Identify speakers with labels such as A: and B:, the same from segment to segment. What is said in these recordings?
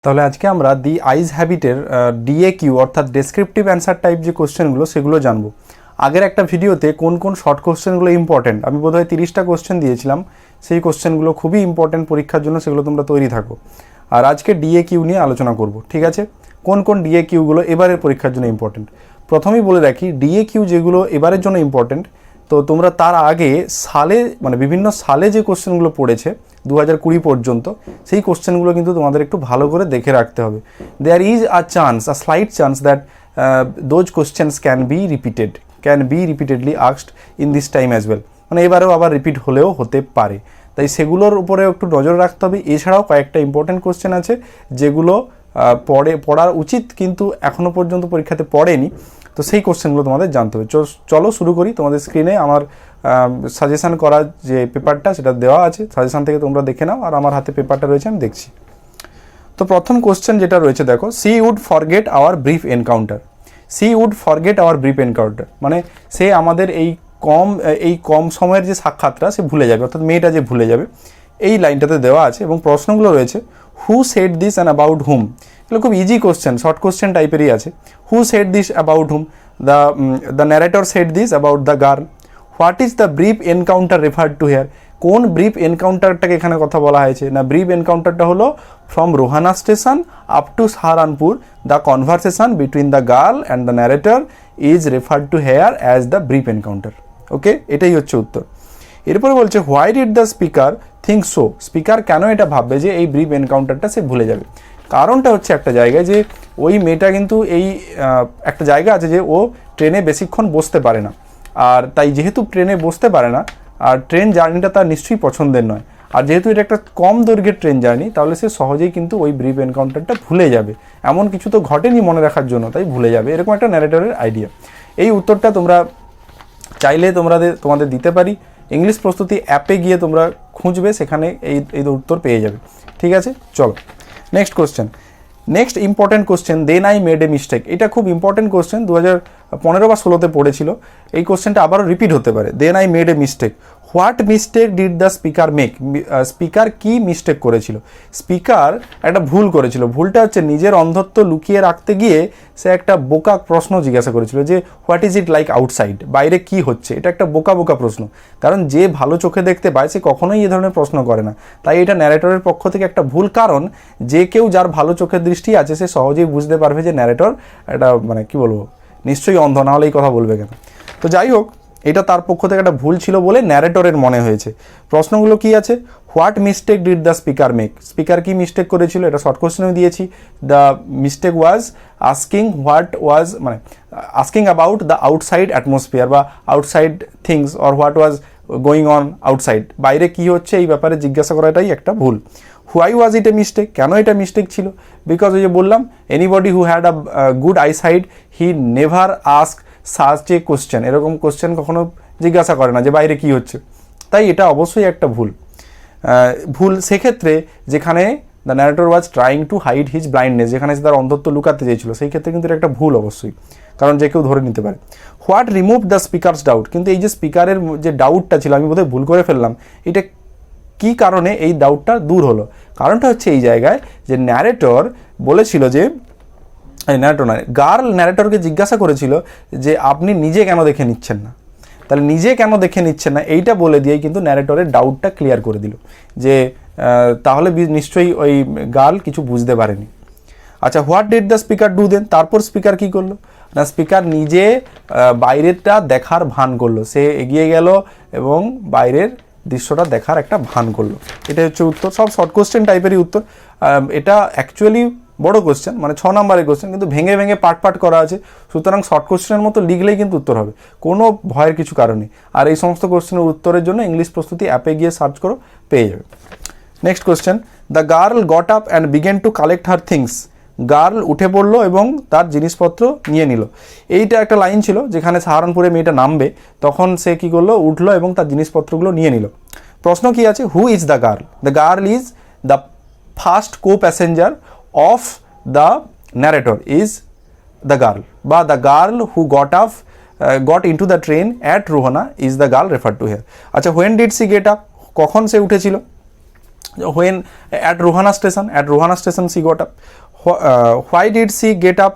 A: তাহলে আজকে আমরা দি আইজ হ্যাবিটের ডিএকিউ অর্থাৎ ডেসক্রিপটিভ অ্যান্সার টাইপ যে কোশ্চেনগুলো সেগুলো জানবো। আগের একটা ভিডিওতে কোন কোন শর্ট কোশ্চেনগুলো ইম্পর্টেন্ট আমি বোধহয় 30টা কোশ্চেন দিয়েছিলাম, সেই কোশ্চেনগুলো খুবই ইম্পর্টেন্ট পরীক্ষার জন্য, সেগুলো তোমরা তৈরি থাকো। আর আজকে ডিএকিউ নিয়ে আলোচনা করব, ঠিক আছে? কোন কোন ডিএকিউগুলো এবারের পরীক্ষার জন্য ইম্পর্টেন্ট প্রথমেই বলে রাখি। ডিএকিউ যেগুলো এবারের জন্য ইম্পর্টেন্ট, তো তোমরা তার আগে সালে মানে বিভিন্ন সালে যে কোশ্চেনগুলো পড়েছে 2020 পর্যন্ত, সেই কোশ্চেনগুলো কিন্তু তোমাদের একটু ভালো করে দেখে রাখতে হবে। There is a chance, a slight chance that those questions can be repeatedly asked in this time as well, মানে এবারেও আবার রিপিট হলেও হতে পারে, তাই সেগুলোর উপরে একটু নজর রাখতে হবে। এছাড়াও কয়েকটা ইম্পর্টেন্ট কোশ্চেন আছে যেগুলো পড়ার উচিত কিন্তু এখনও পর্যন্ত পরীক্ষাতে পড়েনি, তো সেই কোশ্চেনগুলো তোমাদের জানতে হবে। চলো শুরু করি। তোমাদের স্ক্রিনে আমার সাজেশান করা যে পেপারটা সেটা দেওয়া আছে, সাজেশান থেকে তোমরা দেখে নাও, আর আমার হাতে পেপারটা রয়েছে আমি দেখছি। তো প্রথম কোশ্চেন যেটা রয়েছে দেখো, she would forget our brief encounter. মানে সে আমাদের এই কম সময়ের যে সাক্ষাৎটা সে ভুলে যাবে, অর্থাৎ মেয়েটা যে ভুলে যাবে, এই লাইনটাতে দেওয়া আছে। এবং প্রশ্নগুলো রয়েছে who said this and about whom. এগুলো খুব ইজি কোশ্চেন, শর্ট কোশ্চেন টাইপেরই আছে। Who said this about whom? The narrator said this about the girl. What is the brief encounter referred to here? কোন ব্রিফ এনকাউন্টারটাকে এখানে কথা বলা হয়েছে? না, ব্রিফ এনকাউন্টারটা হলো from Rohana station up to Saharanpur, the conversation between the girl and the narrator is referred to here as the brief encounter. ওকে, এটাই হচ্ছে উত্তর। এরপরে বলছে why did the speaker think so? Speaker কেন এটা ভাববে যে এই ব্রিফ এনকাউন্টারটা সে ভুলে যাবে? কারণটা হচ্ছে একটা জায়গায় যে ওই মেয়েটা কিন্তু একটা জায়গা আছে যে ও ট্রেনে বেশিক্ষণ বসতে পারে না, আর তাই যেহেতু ট্রেনে বসতে পারে না, আর ট্রেন জার্নিটা তার নিশ্চয়ই পছন্দের নয়, আর যেহেতু এটা একটা কম দৈর্ঘ্যের ট্রেন জার্নি, তাহলে সে সহজেই কিন্তু ওই ব্রিফ এনকাউন্টারটা ভুলে যাবে। এমন কিছু তো ঘটেনি মনে রাখার জন্য, তাই ভুলে যাবে, এরকম একটা ন্যারেটরের আইডিয়া। এই উত্তরটা তোমরা চাইলে তোমাদের দিতে পারি। ইংলিশ প্রস্তুতি অ্যাপে গিয়ে তোমরা খুঁজবে, সেখানে এই উত্তর পেয়ে যাবে। ঠিক আছে, চলো next important question, then I made a mistake. এটা খুব ইম্পর্টেন্ট কোশ্চেন, 2015 বা 16তে পড়েছিল। এই কোশ্চেনটা আবারও রিপিট হতে পারে। Then I made a mistake. What mistake did the speaker make? Speaker কি মিস্টেক করেছিল? স্পিকার একটা ভুল করেছিল। ভুলটা হচ্ছে নিজের অন্ধত্ব লুকিয়ে রাখতে গিয়ে সে একটা বোকা প্রশ্ন জিজ্ঞাসা করেছিল যে what is it like outside? বাইরে কি হচ্ছে? এটা একটা বোকা প্রশ্ন, কারণ যে ভালো চোখে দেখতে পায় সে কখনোই এই ধরনের প্রশ্ন করে না। তাই এটা ন্যারেটরের পক্ষ থেকে একটা ভুল, কারণ যে কেউ যার ভালো চোখের দৃষ্টি আছে সে সহজেই বুঝতে পারবে যে ন্যারেটর এটা মানে কি বলবো, নিশ্চয়ই অন্ধ, না হলে এই কথা বলবে কেন? তো যাই হোক, এটা তার পক্ষ থেকে একটা ভুল ছিল বলে ন্যারেটরের মনে হয়েছে। প্রশ্নগুলো কি আছে? What mistake did the speaker make? Speaker কি মিস্টেক করেছিল? এটা শর্ট কোশ্চেনেও দিয়েছি। The mistake was asking about the outside atmosphere বা outside things, or what was going on outside, বাইরে কি হচ্ছে এই ব্যাপারে জিজ্ঞাসা করাটাই একটা ভুল। Why was it a mistake? কেন এটা মিস্টেক ছিল? বিকজ ওই যে বললাম, anybody who had a good eyesight he never ask such a question. এরকম কোশ্চেন কখনো জিজ্ঞাসা করে না যে বাইরে কি হচ্ছে, তাই এটা অবশ্যই একটা ভুল। সেক্ষেত্রে যেখানে the narrator was trying to hide his blindness, যেখানে সে তার অন্ধত্ব লুকাতে চেয়েছিল, সেই ক্ষেত্রে কিন্তু এটা একটা ভুল অবশ্যই, কারণ যে কেউ ধরে নিতে পারে। What remove the speakers doubt? কিন্তু এই যে স্পিকারের যে ডাউটটা ছিল, আমি বোধহয় ভুল করে ফেললাম, এটা কি কারণে এই ডাউটটা দূর হলো? কারণটা হচ্ছে এই জায়গায় যে ন্যারেটর বলেছিল যে গার্ল ন্যারেটরকে জিজ্ঞাসা করেছিল যে আপনি নিজে কেন দেখে নিচ্ছেন না? তাহলে নিজে কেন দেখে নিচ্ছেন না এইটা বলে দিয়েই কিন্তু ন্যারেটরের ডাউটটা ক্লিয়ার করে দিল যে তাহলে নিশ্চয়ই ওই গার্ল কিছু বুঝতে পারেনি। আচ্ছা, what did the speaker do then? তারপর স্পিকার কি করলো? না, স্পিকার নিজে বাইরেরটা দেখার ভান করলো। সে এগিয়ে গেল এবং বাইরের দৃশ্যটা দেখার একটা ভান করলো। এটা হচ্ছে উত্তর। সব শর্ট কোশ্চেন টাইপেরই উত্তর। এটা অ্যাকচুয়ালি বড় কোশ্চেন, মানে 6 নম্বরের কোশ্চেন, কিন্তু ভেঙে পার্ট করা আছে, সুতরাং শর্ট কোশ্চেনের মতো লিখলেই কিন্তু উত্তর হবে, কোনো ভয়ের কিছু কারণ নেই। আর এই সমস্ত কোশ্চেনের উত্তরের জন্য ইংলিশ প্রস্তুতি অ্যাপে গিয়ে সার্চ করো, পেয়ে যাবে। Next question, the girl got up and began to collect her things. Girl উঠে পড়লো এবং তার জিনিসপত্র নিয়ে নিল। এইটা একটা লাইন ছিল, যেখানে সাহারানপুরে মেয়েটা নামবে তখন সে কী করলো, উঠলো এবং তার জিনিসপত্রগুলো নিয়ে নিল। প্রশ্ন কি আছে? Who is the girl? The girl is the first co passenger of the narrator is the girl, বা the girl who got into the train at Rohana is the girl refer to here. আচ্ছা, when did she get up? কখন সে উঠেছিল? when at Rohana station she got up. Why did she get up?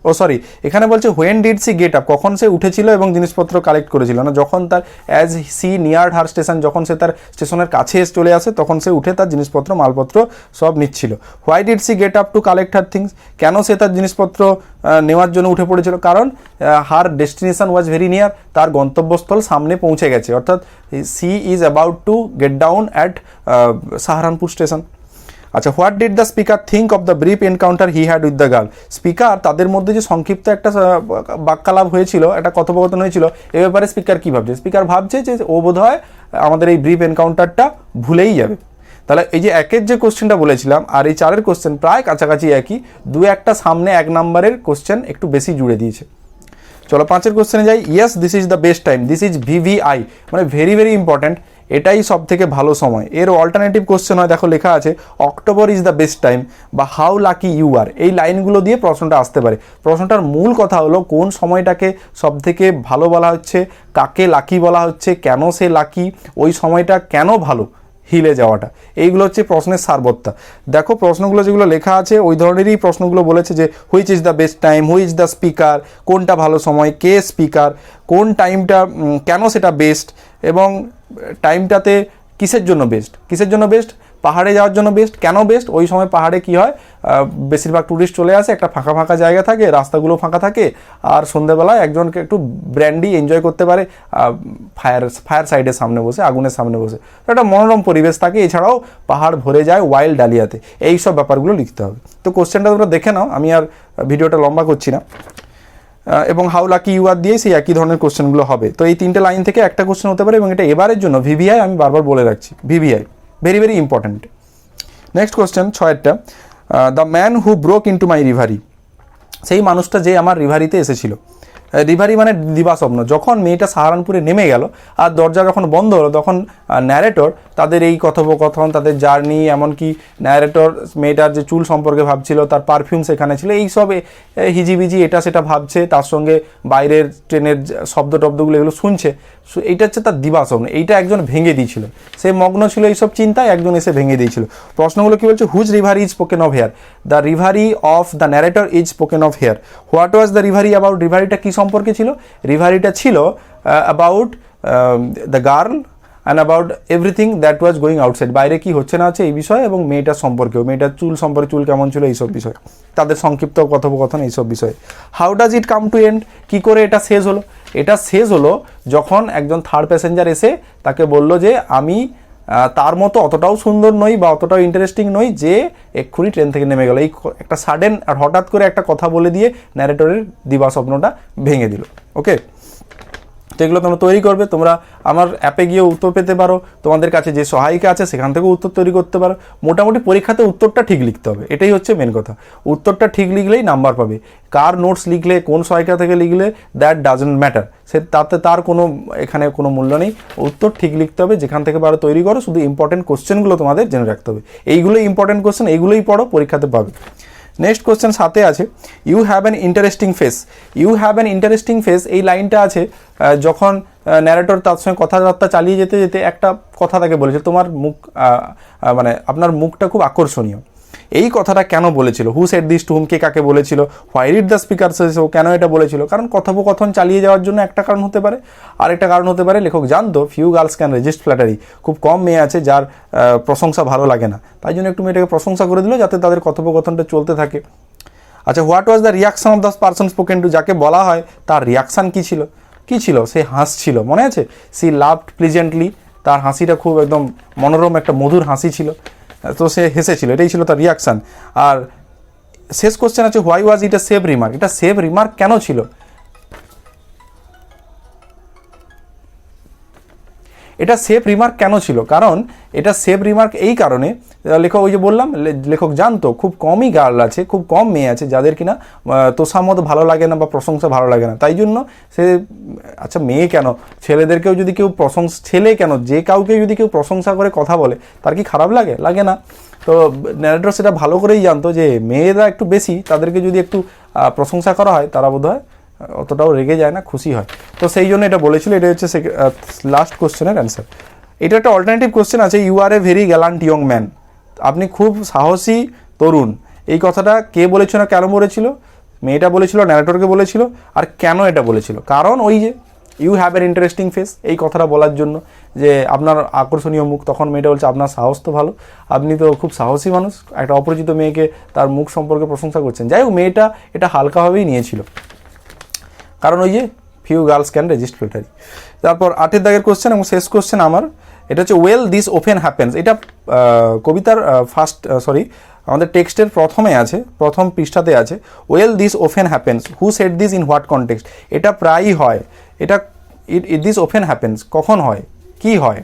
A: Oh sorry, এখানে বলছে when did she get up, কখন সে উঠেছিল এবং জিনিসপত্র কালেক্ট করেছিল না, যখন তার as she near her station, যখন সে তার স্টেশনের কাছে এসে চলে আসে তখন সে উঠে তার জিনিসপত্র মালপত্র সব নিচ্ছিল। Why did she get up to collect her things, কেন সে তার জিনিসপত্র নেওয়ার জন্য উঠে পড়েছিল, কারণ her destination was very near, তার গন্তব্যস্থল সামনে পৌঁছে গেছে, অর্থাৎ she is about to get down at Saharanpur station. আচ্ছা, what did the speaker think of the brief encounter he had with the girl, speaker তাদের মধ্যে যে সংক্ষিপ্ত একটা বাক্যালাপ হয়েছিল, একটা কথোপকথন হয়েছিল, এ ব্যাপারে স্পিকার কী ভাবছে? স্পিকার ভাবছে যে ও বোধহয় আমাদের এই ব্রিফ এনকাউন্টারটা ভুলেই যাবে। তাহলে এই যে একের যে কোশ্চেনটা বলেছিলাম আর এই 4 কোশ্চেন প্রায় কাছাকাছি একই, 2-1টা সামনে 1 নম্বরের কোশ্চেন একটু বেশি জুড়ে দিয়েছে। চলো 5 কোশ্চেনে যাই। Yes this is the best time, this is VVI, মানে ভেরি ভেরি ইম্পর্ট্যান্ট, এটাই সব থেকে ভালো সময়। এর অল্টারনেটিভ কোশ্চেন হয়, দেখো লেখা আছে October is the best time বা হাউ লাকি ইউ আর, এই লাইনগুলো দিয়ে প্রশ্নটা আসতে পারে। প্রশ্নটার মূল কথা হলো কোন সময়টাকে সব থেকে ভালো বলা হচ্ছে, কাকে লাকি বলা হচ্ছে, কেন সে লাকি, ওই সময়টা কেন ভালো হিলে যাওয়াটা, এইগুলো হচ্ছে প্রশ্নের সারবত্তা। দেখো প্রশ্নগুলো যেগুলো লেখা আছে ওই ধরনেরই প্রশ্নগুলো বলেছে যে which is the best time, which is the speaker, কোনটা ভালো সময়, কে স্পিকার, কোন টাইমটা কেন সেটা বেস্ট, এবং টাইমটাতে কিসের জন্য বেস্ট, পাহাড়ে যাওয়ার জন্য বেস্ট, কেন বেস্ট, ওই সময় পাহাড়ে কি হয়, বেশিরভাগ ট্যুরিস্ট চলে আসে, একটা ফাঁকা ফাঁকা জায়গা থাকে, রাস্তাগুলো ফাঁকা থাকে, আর সন্ধ্যেবেলায় একজনকে একটু ব্র্যান্ডি এনজয় করতে পারে ফায়ার সাইডের সামনে বসে, আগুনের সামনে বসে, তো একটা মনোরম পরিবেশ থাকে। এছাড়াও পাহাড় ভরে যায় ওয়াইল্ড ডালিয়াতে, এই সব ব্যাপারগুলো লিখতে হবে। তো কোশ্চেনটা তোমরা দেখে নাও, আমি আর ভিডিওটা লম্বা করছি না, এবং হাউ লাকি ইউ আর দিয়ে সেই একই ধরনের কোশ্চেনগুলো হবে। তো এই 3টে লাইন থেকে একটা কোশ্চেন হতে পারে, এবং এটা এবারের জন্য ভিভিআই, আমি বারবার বলে রাখছি VVI very very important. Next question 6-টা, the man who broke into my reverie, সেই মানুষটা যে আমার রিভারিতে এসেছিল। রিভারি মানে দিবাস্বপ্ন। যখন মেয়েটা সাহারানপুরে নেমে গেল আর দরজা যখন বন্ধ হলো, তখন ন্যারেটর তাদের এই কথোপকথন, তাদের জার্নি, এমনকি ন্যারেটর মেয়েটার যে চুল সম্পর্কে ভাবছিল, তার পারফিউম সেখানে ছিল, এইসব হিজিবিজি এটা সেটা ভাবছে, তার সঙ্গে বাইরের ট্রেনের শব্দ টব্দগুলো এগুলো শুনছে, এইটা হচ্ছে তার দিবাস্বপ্ন। এইটা একজন ভেঙে দিয়েছিল, সে মগ্ন ছিল এইসব চিন্তায়, একজন এসে ভেঙে দিয়েছিল। প্রশ্নগুলো কী বলছে? Whose reverie is spoken of here, the reverie of the narrator is spoken of here. What was the reverie about, রিভারিটা কী সম্পর্কে ছিল? রিভারিটা ছিল about the girl and about everything that was going outside, বাইরে কী হচ্ছে না হচ্ছে এই বিষয়ে, এবং মেয়েটার সম্পর্কেও, মেয়েটার চুল সম্পর্কে, চুল কেমন ছিল এইসব বিষয়, তাদের সংক্ষিপ্ত কথোপকথন এইসব বিষয়ে। How does it come to end, কী করে এটা শেষ হলো? এটা শেষ হলো যখন একজন থার্ড প্যাসেঞ্জার এসে তাকে বলল যে আমি তার মতো অতটাও সুন্দর নই বা অতটাও ইন্টারেস্টিং নই যে এক্ষুনি ট্রেন থেকে নেমে গেল। এই একটা সাডেন আর হঠাৎ করে একটা কথা বলে দিয়ে ন্যারেটরের দিবাস্বপ্নটা ভেঙে দিল। ওকে, তো এগুলো তোমরা তৈরি করবে, তোমরা আমার অ্যাপে গিয়ে উত্তর পেতে পারো, তোমাদের কাছে যে সহায়িকা আছে সেখান থেকেও উত্তর তৈরি করতে পারো। মোটামুটি পরীক্ষাতে উত্তরটা ঠিক লিখতে হবে, এটাই হচ্ছে মেন কথা। উত্তরটা ঠিক লিখলেই নাম্বার পাবে। কার নোটস লিখলে, কোন সহায়িকা থেকে লিখলে, দ্যাট ডাজন্ট ম্যাটার, তাতে তার কোনো এখানে কোনো মূল্য নেই। উত্তর ঠিক লিখতে হবে, যেখান থেকে পারো তৈরি করো, শুধু ইম্পর্টেন্ট কোশ্চেনগুলো তোমাদের জেনে রাখতে হবে। এইগুলোই ইম্পর্টেন্ট কোশ্চেন, এইগুলোই পড়ো, পরীক্ষাতে পাবে। নেক্সট কোশ্চেন 7-এ আছে you have an interesting face. You have an interesting face, এই লাইনটা আছে যখন ন্যারেটর তার সঙ্গে কথাবার্তা চালিয়ে যেতে যেতে একটা কথা তাকে বলেছে, তোমার মুখ মানে আপনার মুখটা খুব আকর্ষণীয়। এই কথাটা কেন বলেছিল? হু সেড দিস টু হুম, কে কাকে বলেছিল? হোয়াই ডিড দ্য স্পিকার সে, ও কেন এটা বলেছিল? কারণ কথোপকথন চালিয়ে যাওয়ার জন্য একটা কারণ হতে পারে, আরেকটা কারণ হতে পারে লেখক জানতো few girls can resist flattery, খুব কম মেয়ে আছে যার প্রশংসা ভালো লাগে না, তাই জন্য একটু মেয়েটাকে প্রশংসা করে দিল যাতে তাদের কথোপকথনটা চলতে থাকে। আচ্ছা, what was the reaction of the person spoken to, যাকে বলা হয় তার রিয়াকশান কী ছিল? সে হাসছিল, মনে আছে? সি লাভড প্লিজেন্টলি, তার হাসিটা খুব একদম মনোরম, একটা মধুর হাসি ছিল, তো সে হেসেছিল, এটাই ছিল তার রিয়াকশান। আর শেষ কোশ্চেন আছে why was it A save remark, এটা সেভ রিমার্ক কেন ছিল? এটা সেফ রিমার্ক কেন ছিল? কারণ এটা সেফ রিমার্ক এই কারণে, লেখক ওই যে বললাম লেখক জানতো খুব কমই গার্ল আছে, খুব কম মেয়ে আছে যাদের কিনা তোষামত ভালো লাগে না বা প্রশংসা ভালো লাগে না, তাই জন্য সে, আচ্ছা মেয়ে কেন, ছেলেদেরকেও যদি কেউ ছেলে কেন, যে কাউকে যদি কেউ প্রশংসা করে কথা বলে তার কি খারাপ লাগে? লাগে না। তো ন্যারেটর সেটা ভালো করেই জানতো যে মেয়েরা একটু বেশি, তাদেরকে যদি একটু প্রশংসা করা হয় তারা বোধহয় অতটাও রেগে যায় না, খুশি হয়, তো সেই জন্য এটা বলেছিল। এটা হচ্ছে লাস্ট কোশ্চেনের অ্যান্সার। এটা একটা অল্টারনেটিভ কোশ্চেন আছে, you are a very gallant young man, আপনি খুব সাহসী তরুণ। এই কথাটা কে বলেছিল, কেন বলেছিল? মেয়েটা বলেছিল, ন্যারেটরকে বলেছিল। আর কেন এটা বলেছিল? কারণ ওই যে ইউ হ্যাভ এর ইন্টারেস্টিং ফেস, এই কথাটা বলার জন্য, যে আপনার আকর্ষণীয় মুখ। তখন মেয়েটা বলছে আপনার সাহস তো ভালো, আপনি তো খুব সাহসী মানুষ, একটা অপরিচিত মেয়েকে তার মুখ সম্পর্কে প্রশংসা করছেন। যাই হোক, মেয়েটা এটা হালকাভাবেই নিয়েছিল, কারণ ওই যে few girls can resist flattery. তারপর 8 দাগের কোশ্চেন এবং শেষ কোশ্চেন আমার, এটা হচ্ছে ওয়েল দিস ওফেন হ্যাপেন্স। এটা কবিতার আমাদের টেক্সটের প্রথমে আছে, প্রথম পৃষ্ঠাতে আছে, well this often happens, who said this in what context. এটা প্রায়ই হয়, এটা দিস ওফেন হ্যাপেন্স কখন হয়, কি হয়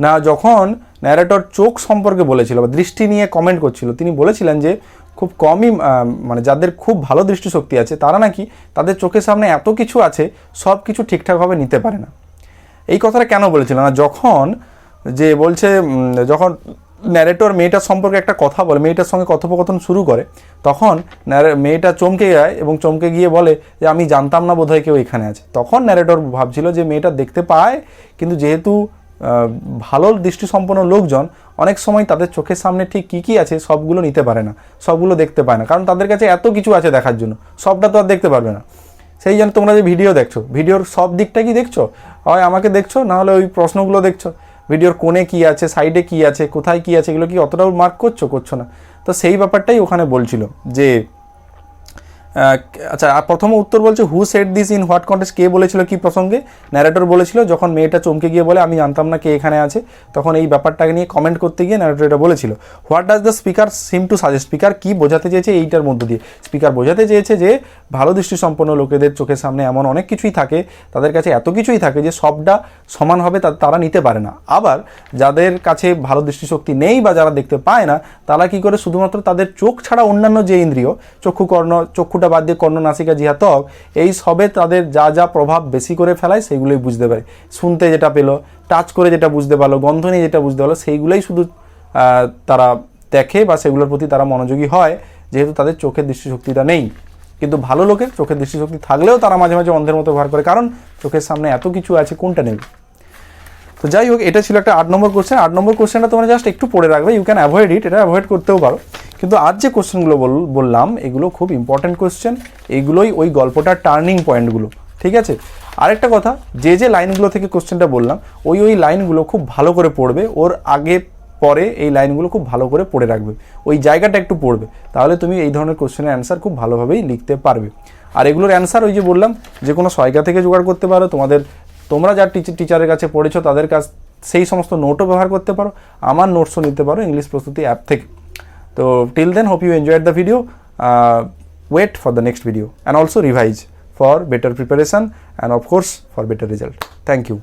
A: না, যখন ন্যারেটর চোখ সম্পর্কে বলেছিল বা দৃষ্টি নিয়ে কমেন্ট করছিল, তিনি বলেছিলেন যে খুব কমই মানে যাদের খুব ভালো দৃষ্টিশক্তি আছে তারা নাকি তাদের চোখের সামনে এত কিছু আছে, সব কিছু ঠিকঠাকভাবে নিতে পারে না। এই কথাটা কেন বলেছিল না, যখন যে বলছে, যখন ন্যারেটর মেয়েটার সম্পর্কে একটা কথা বলে, মেয়েটার সঙ্গে কথোপকথন শুরু করে, তখন মেয়েটা চমকে যায় এবং চমকে গিয়ে বলে যে আমি জানতাম না বোধহয় কেউ এখানে আছে। তখন ন্যারেটর ভাবছিল যে মেয়েটা দেখতে পায়, কিন্তু যেহেতু ভালো দৃষ্টিসম্পন্ন লোকজন অনেক সময় তাদের চোখের সামনে ঠিক কী কী আছে সবগুলো নিতে পারে না, সবগুলো দেখতে পায় না, কারণ তাদের কাছে এত কিছু আছে দেখার জন্য, সবটা তো আর দেখতে পারবে না। সেই জন্য তোমরা যে ভিডিও দেখছো, ভিডিওর সব দিকটা কি দেখছো? হয় আমাকে দেখছো, না হলে ওই প্রশ্নগুলো দেখছো। ভিডিওর কোণে কী আছে, সাইডে কী আছে, কোথায় কী আছে, এগুলো কি অতটাও মার্ক করছো না? তো সেই ব্যাপারটাই ওখানে বলছিল যে আচ্ছা, প্রথম উত্তর বলছে who said this in what context, কে বলেছিল কি প্রসঙ্গে? ন্যারেটর বলেছিল, যখন মেয়েটা চমকে গিয়ে বলে আমি জানতাম না কে এখানে আছে, তখন এই ব্যাপারটাকে নিয়ে কমেন্ট করতে গিয়ে ন্যারেটর এটা বলেছিল। What does the speaker seem to suggest, speaker কি বোঝাতে চেয়েছে এইটার মধ্য দিয়ে? স্পিকার বোঝাতে চেয়েছে যে ভালো দৃষ্টিসম্পন্ন লোকেদের চোখের সামনে এমন অনেক কিছুই থাকে, তাদের কাছে এত কিছুই থাকে যে সবটা সমানভাবে তারা নিতে পারে না। আবার যাদের কাছে ভালো দৃষ্টিশক্তি নেই বা যারা দেখতে পায় না, তারা কি করে শুধুমাত্র তাদের চোখ ছাড়া অন্যান্য যে ইন্দ্রিয়, চক্ষুটা বাদ দিয়ে কর্ণ, নাসিকা, জিহ্বা, ত্বক, এই সবে তাদের যা যা প্রভাব বেশি করে ফেলায় সেইগুলোই বুঝতে পারে। শুনতে যেটা পেলো, টাচ করে যেটা বুঝতে পারলো, গন্ধ নিয়ে যেটা বুঝতে পারলো, সেইগুলোই শুধু তারা দেখে বা সেগুলোর প্রতি তারা মনোযোগী হয়, যেহেতু তাদের চোখের দৃষ্টিশক্তিটা নেই। কিন্তু ভালো লোকের চোখের দৃষ্টিশক্তি থাকলেও তারা মাঝে মাঝে অন্ধের মতো ব্যবহার করে, কারণ চোখের সামনে এত কিছু আছে, কোনটা নেবে? তো যাই হোক, এটা ছিল একটা 8 নম্বর কোশ্চেন। 8 নম্বর কোশ্চেনটা তোমরা জাস্ট একটু পড়ে রাখবে, ইউ ক্যান অ্যাভয়েড ইট, এটা অ্যাভয়েড করতেও পারো। কিন্তু আজ যে কোশ্চেনগুলো বললাম এগুলো খুব ইম্পর্ট্যান্ট কোশ্চেন, এইগুলোই ওই গল্পটার টার্নিং পয়েন্টগুলো, ঠিক আছে? আরেকটা কথা, যে লাইনগুলো থেকে কোশ্চেনটা বললাম, ওই লাইনগুলো খুব ভালো করে পড়বে, ওর আগে পরে এই লাইনগুলো খুব ভালো করে পড়ে রাখবে, ওই জায়গাটা একটু পড়বে, তাহলে তুমি এই ধরনের কোশ্চেনের অ্যান্সার খুব ভালোভাবেই লিখতে পারবে। আর এগুলোর অ্যান্সার ওই যে বললাম, যে কোনো সহায়িকা থেকে জোগাড় করতে পারো, তোমরা যার টিচারের কাছে পড়েছো তাদের কাছ সেই সমস্ত নোটও ব্যবহার করতে পারো, আমার নোটসও নিতে পারো ইংলিশ প্রস্তুতি অ্যাপ থেকে। তো till then, hope you enjoyed the video, wait for the next video and also revise for better preparation and of course for better result. Thank you.